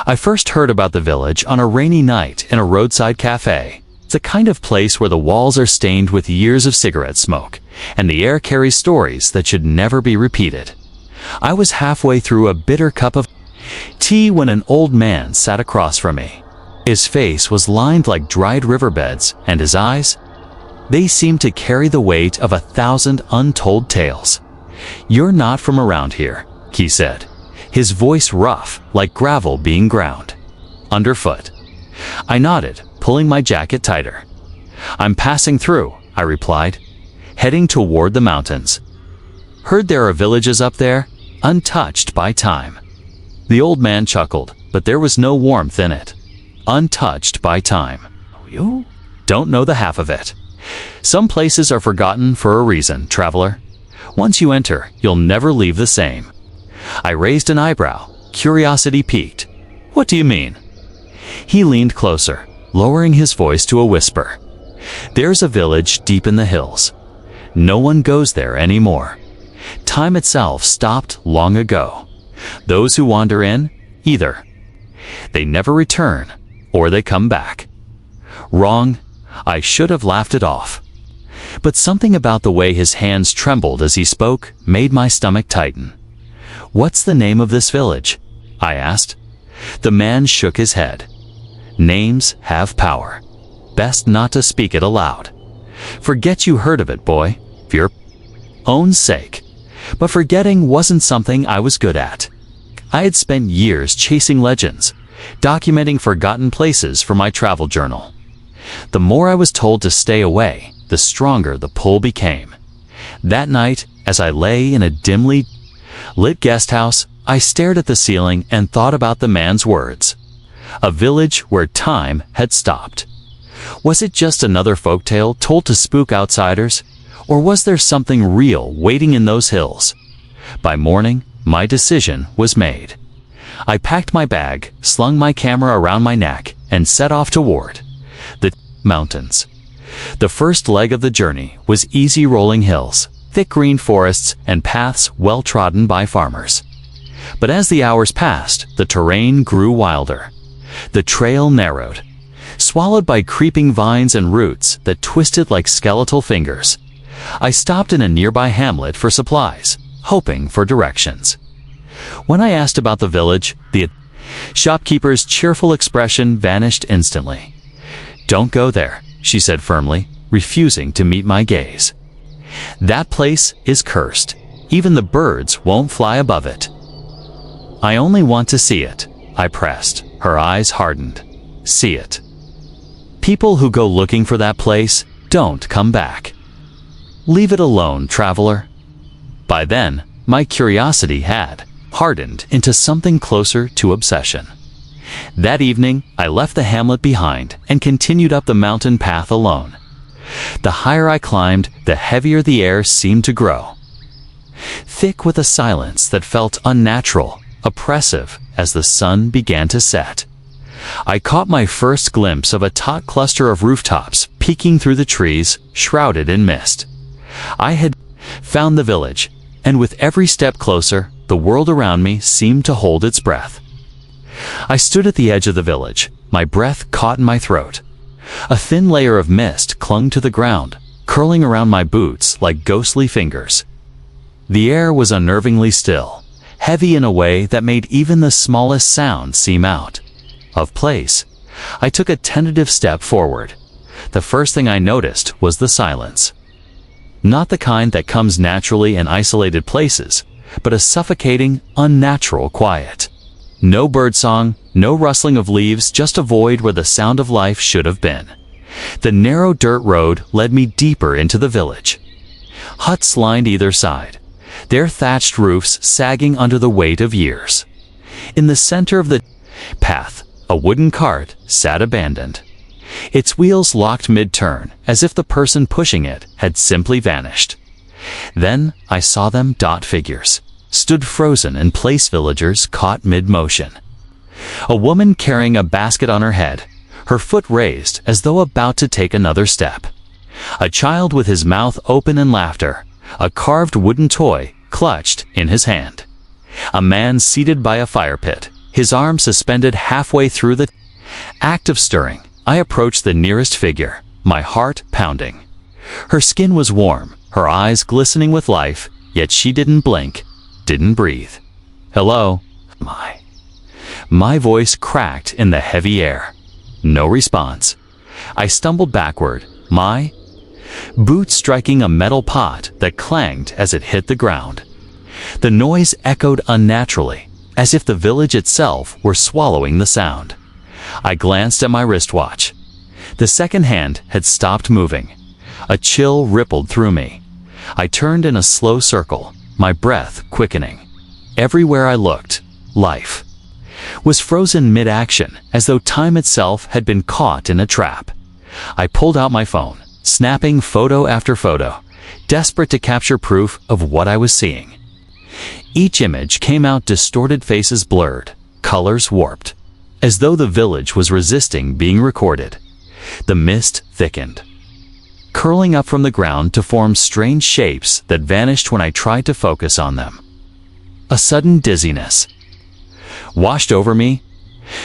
I first heard about the village on a rainy night in a roadside cafe. It's the kind of place where the walls are stained with years of cigarette smoke, and the air carries stories that should never be repeated. I was halfway through a bitter cup of tea when an old man sat across from me. His face was lined like dried riverbeds, and his eyes, they seemed to carry the weight of 1,000 untold tales. "You're not from around here," he said, his voice rough like gravel being ground underfoot. I nodded, pulling my jacket tighter. "I'm passing through," I replied, heading toward the mountains. "Heard there are villages up there, untouched by time." The old man chuckled, but there was no warmth in it. Untouched by time. You don't know the half of it. Some places are forgotten for a reason, traveler. Once you enter, you'll never leave the same. I raised an eyebrow, curiosity piqued. "What do you mean?" He leaned closer, lowering his voice to a whisper. "There's a village deep in the hills. No one goes there anymore. Time itself stopped long ago. Those who wander in, either they never return, or they come back." Wrong. I should have laughed it off. But something about the way his hands trembled as he spoke made my stomach tighten. "What's the name of this village?" I asked. The man shook his head. "Names have power. Best not to speak it aloud. Forget you heard of it, boy, for your own sake." But forgetting wasn't something I was good at. I had spent years chasing legends, documenting forgotten places for my travel journal. The more I was told to stay away, the stronger the pull became. That night, as I lay in a dimly lit guest house, I stared at the ceiling and thought about the man's words. A village where time had stopped. Was it just another folktale told to spook outsiders? Or was there something real waiting in those hills? By morning, my decision was made. I packed my bag, slung my camera around my neck, and set off toward the mountains. The first leg of the journey was easy rolling hills, thick green forests, and paths well trodden by farmers. But as the hours passed, the terrain grew wilder. The trail narrowed, swallowed by creeping vines and roots that twisted like skeletal fingers. I stopped in a nearby hamlet for supplies, hoping for directions. When I asked about the village, the shopkeeper's cheerful expression vanished instantly. "Don't go there," she said firmly, refusing to meet my gaze. "That place is cursed. Even the birds won't fly above it." "I only want to see it," I pressed. Her eyes hardened. "See it. People who go looking for that place don't come back. Leave it alone, traveler." By then, my curiosity had hardened into something closer to obsession. That evening, I left the hamlet behind and continued up the mountain path alone. The higher I climbed, the heavier the air seemed to grow, thick with a silence that felt unnatural, oppressive as the sun began to set. I caught my first glimpse of a taut cluster of rooftops peeking through the trees, shrouded in mist. I had found the village, and with every step closer, the world around me seemed to hold its breath. I stood at the edge of the village, my breath caught in my throat. A thin layer of mist clung to the ground, curling around my boots like ghostly fingers. The air was unnervingly still, heavy in a way that made even the smallest sound seem out of place. I took a tentative step forward. The first thing I noticed was the silence. Not the kind that comes naturally in isolated places, but a suffocating, unnatural quiet. No birdsong, no rustling of leaves, just a void where the sound of life should have been. The narrow dirt road led me deeper into the village. Huts lined either side, their thatched roofs sagging under the weight of years. In the center of the path, a wooden cart sat abandoned. Its wheels locked mid-turn, as if the person pushing it had simply vanished. Then I saw them dot figures, stood frozen in place, villagers caught mid-motion. A woman carrying a basket on her head, her foot raised as though about to take another step. A child with his mouth open in laughter, a carved wooden toy clutched in his hand. A man seated by a fire pit, his arm suspended halfway through the act of stirring. I approached the nearest figure, my heart pounding. Her skin was warm, her eyes glistening with life, yet she didn't blink, didn't breathe. "Hello?" My voice cracked in the heavy air. No response. I stumbled backward, my boot striking a metal pot that clanged as it hit the ground. The noise echoed unnaturally, as if the village itself were swallowing the sound. I glanced at my wristwatch. The second hand had stopped moving. A chill rippled through me. I turned in a slow circle, my breath quickening. Everywhere I looked, life was frozen mid-action, as though time itself had been caught in a trap. I pulled out my phone, snapping photo after photo, desperate to capture proof of what I was seeing. Each image came out distorted, faces blurred, colors warped, as though the village was resisting being recorded. The mist thickened, curling up from the ground to form strange shapes that vanished when I tried to focus on them. A sudden dizziness washed over me,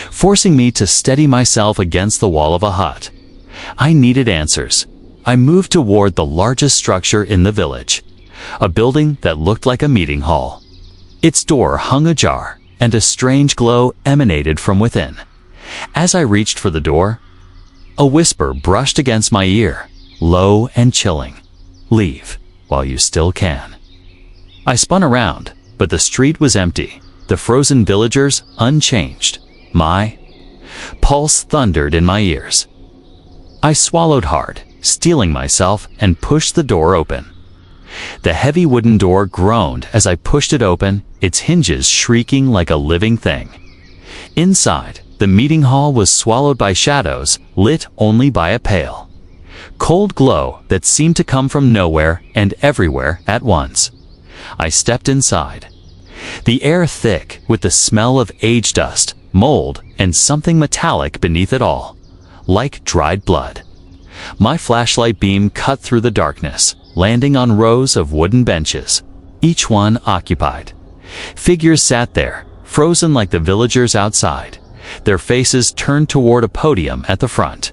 forcing me to steady myself against the wall of a hut. I needed answers. I moved toward the largest structure in the village, a building that looked like a meeting hall. Its door hung ajar, and a strange glow emanated from within. As I reached for the door, a whisper brushed against my ear, low and chilling. "Leave while you still can." I spun around, but the street was empty, the frozen villagers unchanged. My pulse thundered in my ears. I swallowed hard, steeling myself, and pushed the door open. The heavy wooden door groaned as I pushed it open, its hinges shrieking like a living thing. Inside, the meeting hall was swallowed by shadows, lit only by a pale, cold glow that seemed to come from nowhere and everywhere at once. I stepped inside. The air thick with the smell of age dust, mold, and something metallic beneath it all, like dried blood. My flashlight beam cut through the darkness, landing on rows of wooden benches, each one occupied. Figures sat there, frozen like the villagers outside, their faces turned toward a podium at the front.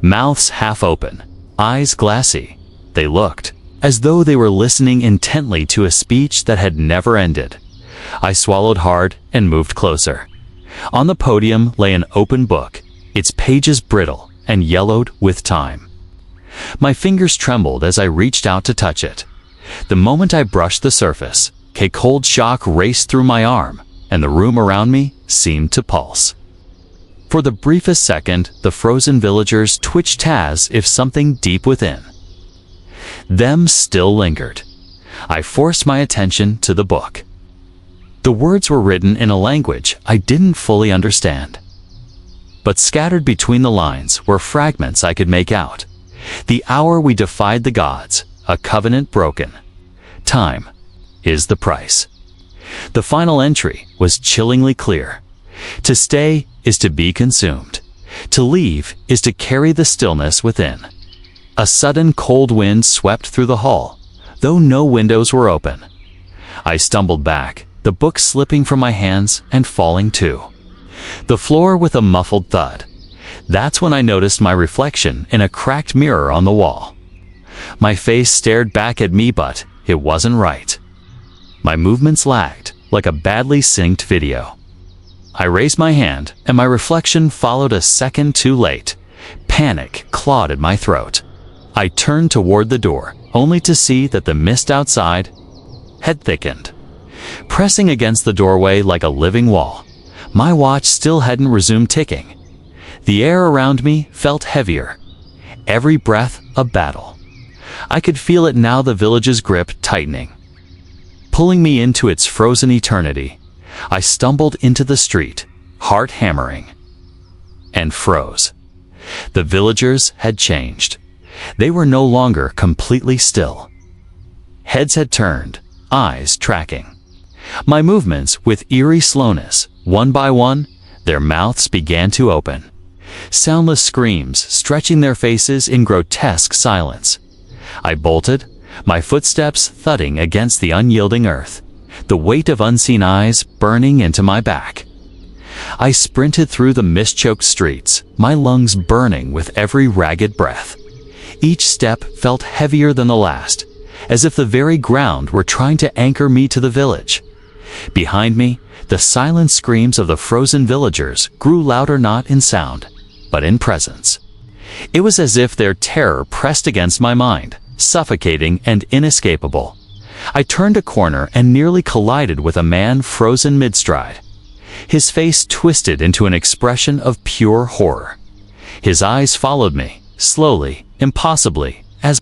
Mouths half open, eyes glassy. They looked as though they were listening intently to a speech that had never ended. I swallowed hard and moved closer. On the podium lay an open book, its pages brittle and yellowed with time. My fingers trembled as I reached out to touch it. The moment I brushed the surface, a cold shock raced through my arm, and the room around me seemed to pulse. For the briefest second, the frozen villagers twitched as if something deep within them still lingered. I forced my attention to the book. The words were written in a language I didn't fully understand, but scattered between the lines were fragments I could make out. The hour we defied the gods, a covenant broken. Time is the price. The final entry was chillingly clear. To stay is to be consumed. To leave is to carry the stillness within. A sudden cold wind swept through the hall, though no windows were open. I stumbled back, the book slipping from my hands and falling to the floor with a muffled thud. That's when I noticed my reflection in a cracked mirror on the wall. My face stared back at me, but it wasn't right. My movements lagged, like a badly synced video. I raised my hand, and my reflection followed a second too late. Panic clawed at my throat. I turned toward the door, only to see that the mist outside had thickened, pressing against the doorway like a living wall. My watch still hadn't resumed ticking. The air around me felt heavier, every breath a battle. I could feel it now, the village's grip tightening, pulling me into its frozen eternity. I stumbled into the street, heart hammering, and froze. The villagers had changed. They were no longer completely still. Heads had turned, eyes tracking my movements with eerie slowness. One by one, their mouths began to open, soundless screams stretching their faces in grotesque silence. I bolted, my footsteps thudding against the unyielding earth, the weight of unseen eyes burning into my back. I sprinted through the mist-choked streets, my lungs burning with every ragged breath. Each step felt heavier than the last, as if the very ground were trying to anchor me to the village. Behind me, the silent screams of the frozen villagers grew louder not in sound, but in presence. It was as if their terror pressed against my mind, suffocating and inescapable. I turned a corner and nearly collided with a man frozen mid-stride. His face twisted into an expression of pure horror. His eyes followed me, slowly, impossibly, as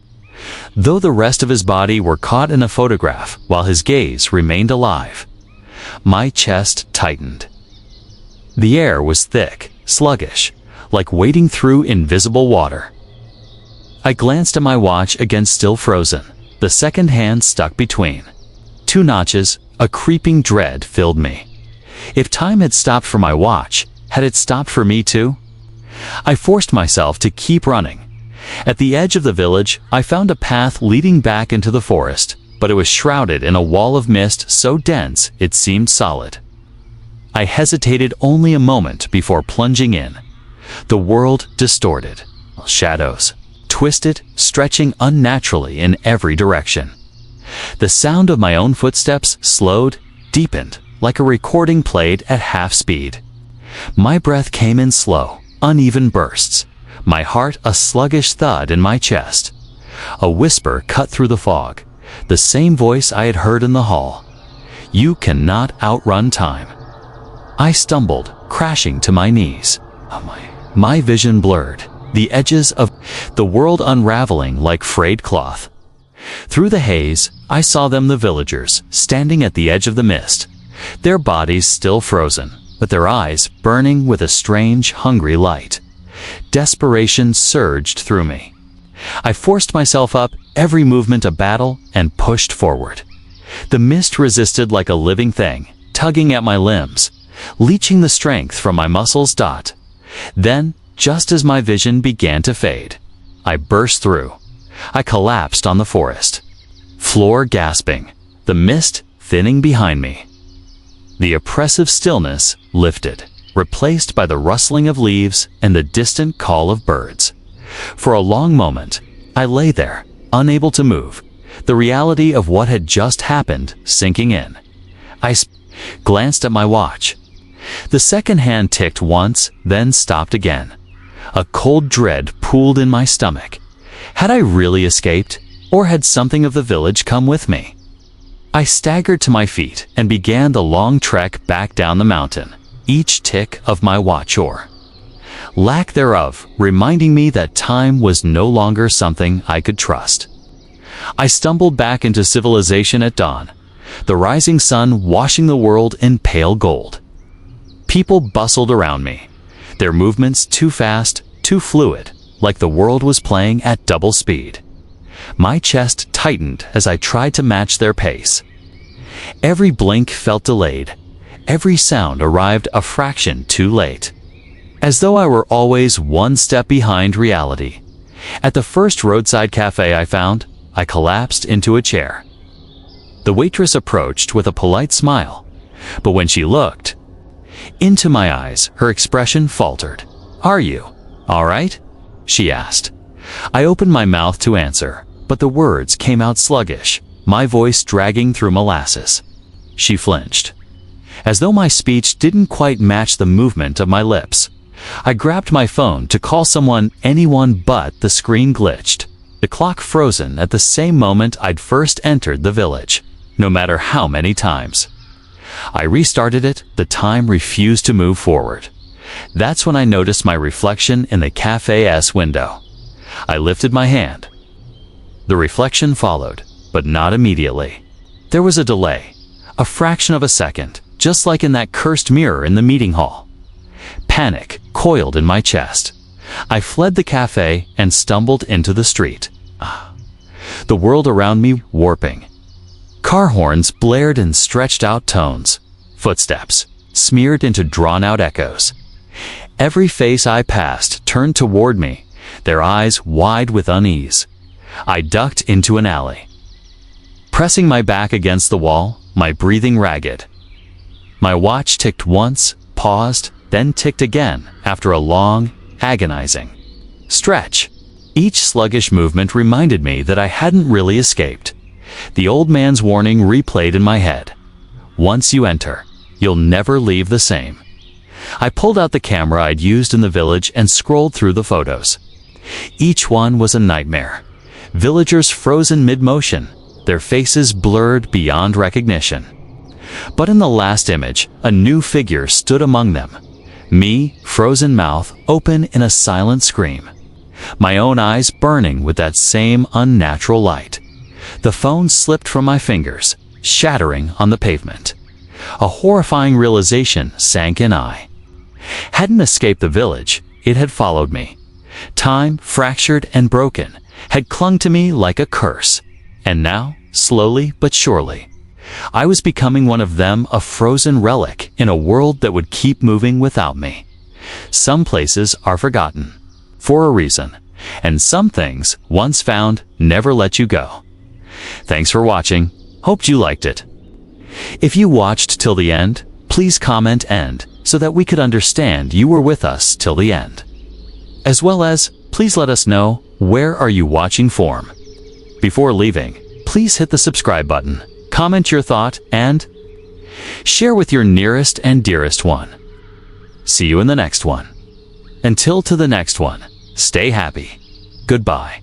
though the rest of his body were caught in a photograph while his gaze remained alive. My chest tightened. The air was thick, sluggish, like wading through invisible water. I glanced at my watch, again still frozen, the second hand stuck between 2 notches. A creeping dread filled me. If time had stopped for my watch, had it stopped for me too? I forced myself to keep running. At the edge of the village, I found a path leading back into the forest, but it was shrouded in a wall of mist so dense it seemed solid. I hesitated only a moment before plunging in. The world distorted. Shadows, twisted, stretching unnaturally in every direction. The sound of my own footsteps slowed, deepened, like a recording played at half speed. My breath came in slow, uneven bursts, my heart a sluggish thud in my chest. A whisper cut through the fog, the same voice I had heard in the hall. "You cannot outrun time." I stumbled, crashing to my knees. My vision blurred, the edges of the world unraveling like frayed cloth. Through the haze, I saw them, the villagers, standing at the edge of the mist, their bodies still frozen, but their eyes burning with a strange, hungry light. Desperation surged through me. I forced myself up, every movement a battle, and pushed forward. The mist resisted like a living thing, tugging at my limbs, leeching the strength from my muscles. Then, just as my vision began to fade, I burst through. I collapsed on the forest floor, gasping, the mist thinning behind me. The oppressive stillness lifted, replaced by the rustling of leaves and the distant call of birds. For a long moment, I lay there, unable to move, the reality of what had just happened sinking in. I glanced at my watch. The second hand ticked once, then stopped again. A cold dread pooled in my stomach. Had I really escaped, or had something of the village come with me? I staggered to my feet and began the long trek back down the mountain, each tick of my watch or lack thereof reminding me that time was no longer something I could trust. I stumbled back into civilization at dawn, the rising sun washing the world in pale gold. People bustled around me, their movements too fast, too fluid, like the world was playing at double speed. My chest tightened as I tried to match their pace. Every blink felt delayed. Every sound arrived a fraction too late. As though I were always one step behind reality. At the first roadside cafe I found, I collapsed into a chair. The waitress approached with a polite smile, but when she looked into my eyes, her expression faltered. "Are you all right?" she asked. I opened my mouth to answer, but the words came out sluggish, my voice dragging through molasses. She flinched, as though my speech didn't quite match the movement of my lips. I grabbed my phone to call someone, anyone, but the screen glitched, the clock frozen at the same moment I'd first entered the village, no matter how many times. I restarted it, the time refused to move forward. That's when I noticed my reflection in the cafe's window. I lifted my hand. The reflection followed, but not immediately. There was a delay, a fraction of a second, just like in that cursed mirror in the meeting hall. Panic coiled in my chest. I fled the cafe and stumbled into the street. The world around me warping. Car horns blared in stretched out tones. Footsteps smeared into drawn-out echoes. Every face I passed turned toward me, their eyes wide with unease. I ducked into an alley, pressing my back against the wall, my breathing ragged. My watch ticked once, paused, then ticked again after a long, agonizing stretch. Each sluggish movement reminded me that I hadn't really escaped. The old man's warning replayed in my head. Once you enter, you'll never leave the same. I pulled out the camera I'd used in the village and scrolled through the photos. Each one was a nightmare. Villagers frozen mid-motion, their faces blurred beyond recognition. But in the last image, a new figure stood among them. Me, frozen mouth open in a silent scream. My own eyes burning with that same unnatural light. The phone slipped from my fingers, shattering on the pavement. A horrifying realization sank in I. Hadn't escaped the village, it had followed me. Time, fractured and broken, had clung to me like a curse. And now, slowly but surely, I was becoming one of them, a frozen relic in a world that would keep moving without me. Some places are forgotten, for a reason, and some things, once found, never let you go. Thanks for watching. Hoped you liked it. If you watched till the end, please comment "end" so that we could understand you were with us till the end. As well as, please let us know, where are you watching from? Before leaving, please hit the subscribe button, comment your thought, and share with your nearest and dearest one. See you in the next one. Until to the next one, stay happy. Goodbye.